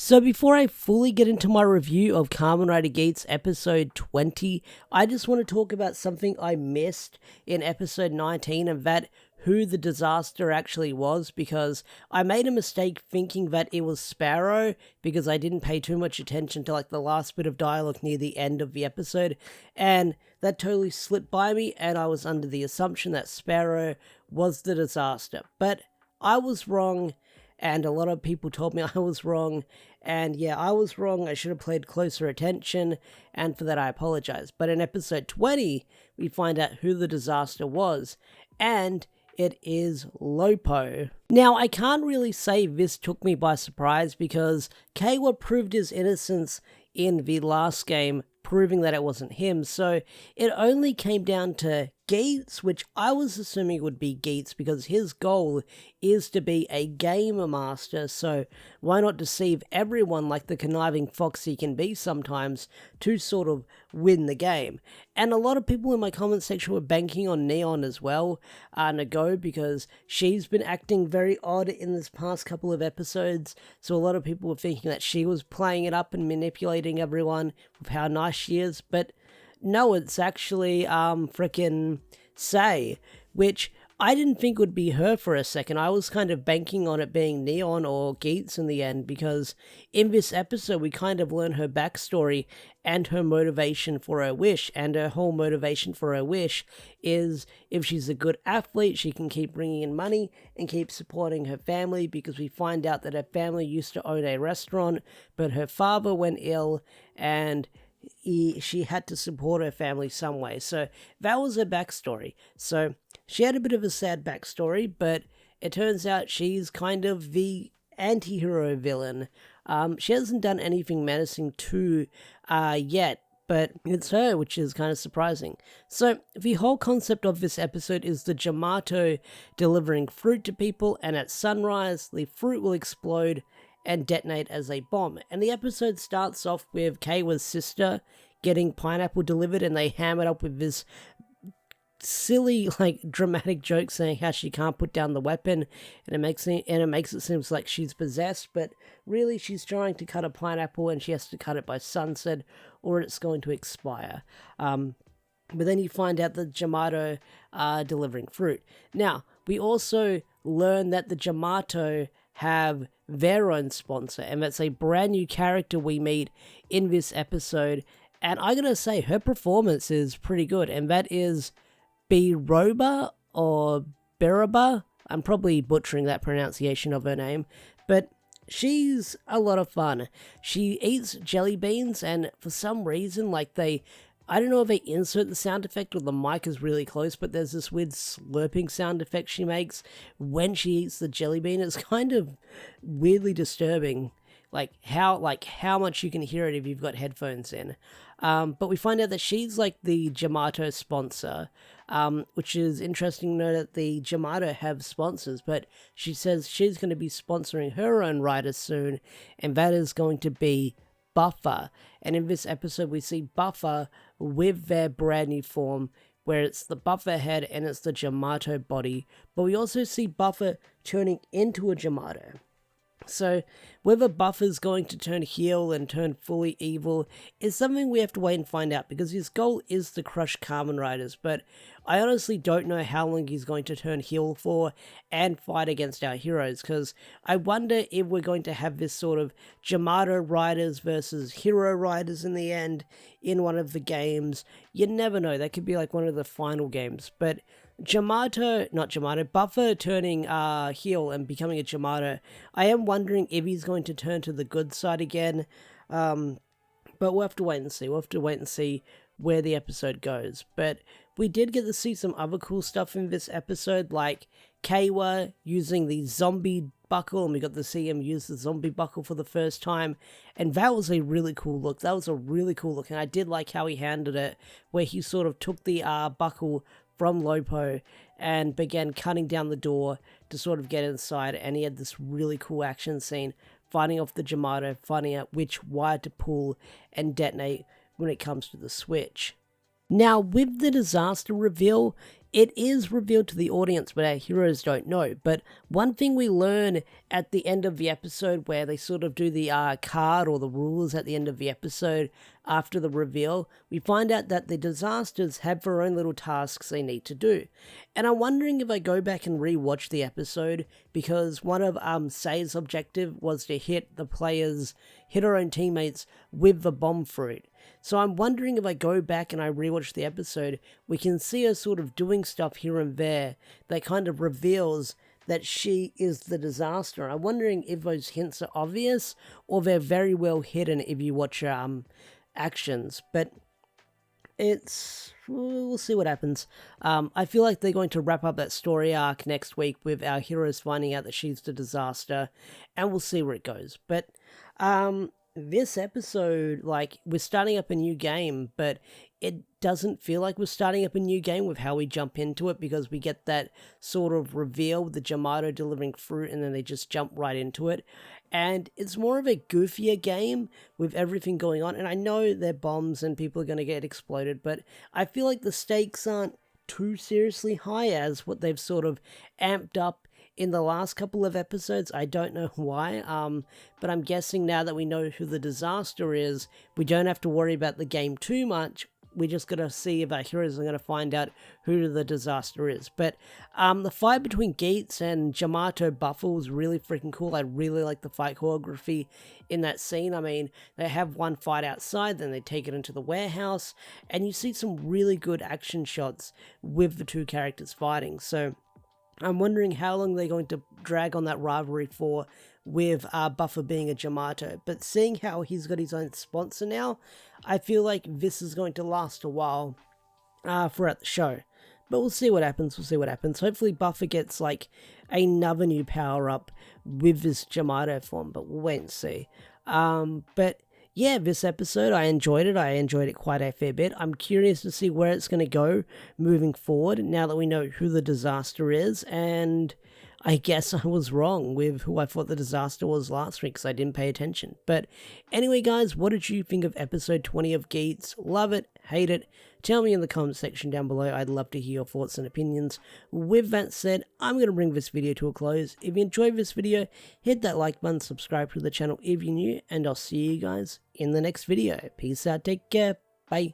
So before I fully get into my review of Kamen Rider Geats episode 20, I just want to talk about something I missed in episode 19, and that who the Dezastar actually was, because I made a mistake thinking that it was Sparrow because I didn't pay too much attention to the last bit of dialogue near the end of the episode, and that totally slipped by me, and I was under the assumption that Sparrow was the Dezastar. But I was wrong, and a lot of people told me I was wrong, and yeah, I was wrong. I should have paid closer attention, and for that I apologize. But in episode 20, we find out who the Dezastar was, and it is Lopo. Now, I can't really say this took me by surprise because Keiwa proved his innocence in the last game, proving that it wasn't him, so it only came down to Geats, which I was assuming would be Geats because his goal is to be a game master, so why not deceive everyone like the conniving fox he can be sometimes to sort of win the game. And a lot of people in my comment section were banking on Neon as well, Nago, because she's been acting very odd in this past couple of episodes, so a lot of people were thinking that she was playing it up and manipulating everyone with how nice she is, but no, it's actually frickin' Sei, which I didn't think would be her for a second. I was kind of banking on it being Neon or Geats in the end, because in this episode we kind of learn her backstory and her motivation for her wish, and her whole motivation for her wish is if she's a good athlete, she can keep bringing in money and keep supporting her family, because we find out that her family used to own a restaurant, but her father went ill and she had to support her family some way. So that was her backstory. So she had a bit of a sad backstory, but it turns out she's kind of the anti-hero villain. She hasn't done anything menacing yet, but it's her, which is kind of surprising. So the whole concept of this episode is the Jyamato delivering fruit to people, and at sunrise the fruit will explode and detonate as a bomb. And the episode starts off with Keiwa's sister getting pineapple delivered, and they ham it up with this silly, dramatic joke saying how she can't put down the weapon, and it makes it seem like she's possessed, but really she's trying to cut a pineapple and she has to cut it by sunset or it's going to expire. But then you find out that Jyamato are delivering fruit. Now, we also learn that the Jyamato have their own sponsor, and that's a brand new character we meet in this episode, and I'm gonna say her performance is pretty good, and that is Biroba or Beraba. I'm probably butchering that pronunciation of her name, but she's a lot of fun. She eats jelly beans, and for some reason, I don't know if they insert the sound effect or the mic is really close, but there's this weird slurping sound effect she makes when she eats the jelly bean. It's kind of weirdly disturbing, how much you can hear it if you've got headphones in. But we find out that she's the Jyamato sponsor, which is interesting to know that the Jyamato have sponsors, but she says she's going to be sponsoring her own rider soon, and that is going to be Buffer. And in this episode we see Buffer with their brand new form, where it's the Buffer head and it's the Jyamato body, but we also see Buffer turning into a Jyamato. So whether Buffer's going to turn heel and turn fully evil is something we have to wait and find out, because his goal is to crush Kamen Riders, but I honestly don't know how long he's going to turn heel for and fight against our heroes, because I wonder if we're going to have this sort of Jyamato Riders versus Hero Riders in the end in one of the games. You never know, that could be one of the final games, but Buffer turning heel and becoming a Jyamato, I am wondering if he's going to turn to the good side again, but we'll have to wait and see. We'll have to wait and see where the episode goes. But we did get to see some other cool stuff in this episode, like Keiwa using the zombie buckle, and we got to see him use the zombie buckle for the first time, and that was a really cool look. And I did like how he handled it, where he sort of took the buckle from Lopo and began cutting down the door to sort of get inside, and he had this really cool action scene fighting off the Jyamato, finding out which wire to pull and detonate when it comes to the switch. Now, with the Dezastar reveal, it is revealed to the audience, but our heroes don't know. But one thing we learn at the end of the episode, where they sort of do the card or the rules at the end of the episode after the reveal, we find out that the Dezastars have their own little tasks they need to do. And I'm wondering if I go back and re-watch the episode, because one of Say's objective was to hit her own teammates with the bomb fruit. So I'm wondering if I go back and I rewatch the episode, we can see her sort of doing stuff here and there that kind of reveals that she is the Dezastar. I'm wondering if those hints are obvious or they're very well hidden if you watch her actions. But we'll see what happens. I feel like they're going to wrap up that story arc next week with our heroes finding out that she's the Dezastar, and we'll see where it goes. But this episode, like, we're starting up a new game, but it doesn't feel like we're starting up a new game with how we jump into it, because we get that sort of reveal with the Jyamato delivering fruit and then they just jump right into it. And it's more of a goofier game with everything going on. And I know they're bombs and people are going to get exploded, but I feel like the stakes aren't too seriously high as what they've sort of amped up in the last couple of episodes. I don't know why, but I'm guessing now that we know who the Dezastar is, we don't have to worry about the game too much. We just gotta see if our heroes are gonna find out who the Dezastar is. But the fight between Geats and Jyamato Buffalo was really freaking cool. I really like the fight choreography in that scene. I mean, they have one fight outside, then they take it into the warehouse, and you see some really good action shots with the two characters fighting. So I'm wondering how long they're going to drag on that rivalry for, with Buffer being a Jyamato. But seeing how he's got his own sponsor now, I feel like this is going to last a while throughout the show. But we'll see what happens, Hopefully Buffer gets like another new power-up with this Jyamato form, but we'll wait and see. But yeah, this episode, I enjoyed it. I enjoyed it quite a fair bit. I'm curious to see where it's going to go moving forward now that we know who the Dezastar is. And I guess I was wrong with who I thought the Dezastar was last week because I didn't pay attention. But anyway, guys, what did you think of episode 20 of Geats? Love it? Hate it? Tell me in the comment section down below. I'd love to hear your thoughts and opinions. With that said, I'm going to bring this video to a close. If you enjoyed this video, hit that like button, subscribe to the channel if you're new, and I'll see you guys in the next video. Peace out, take care, bye.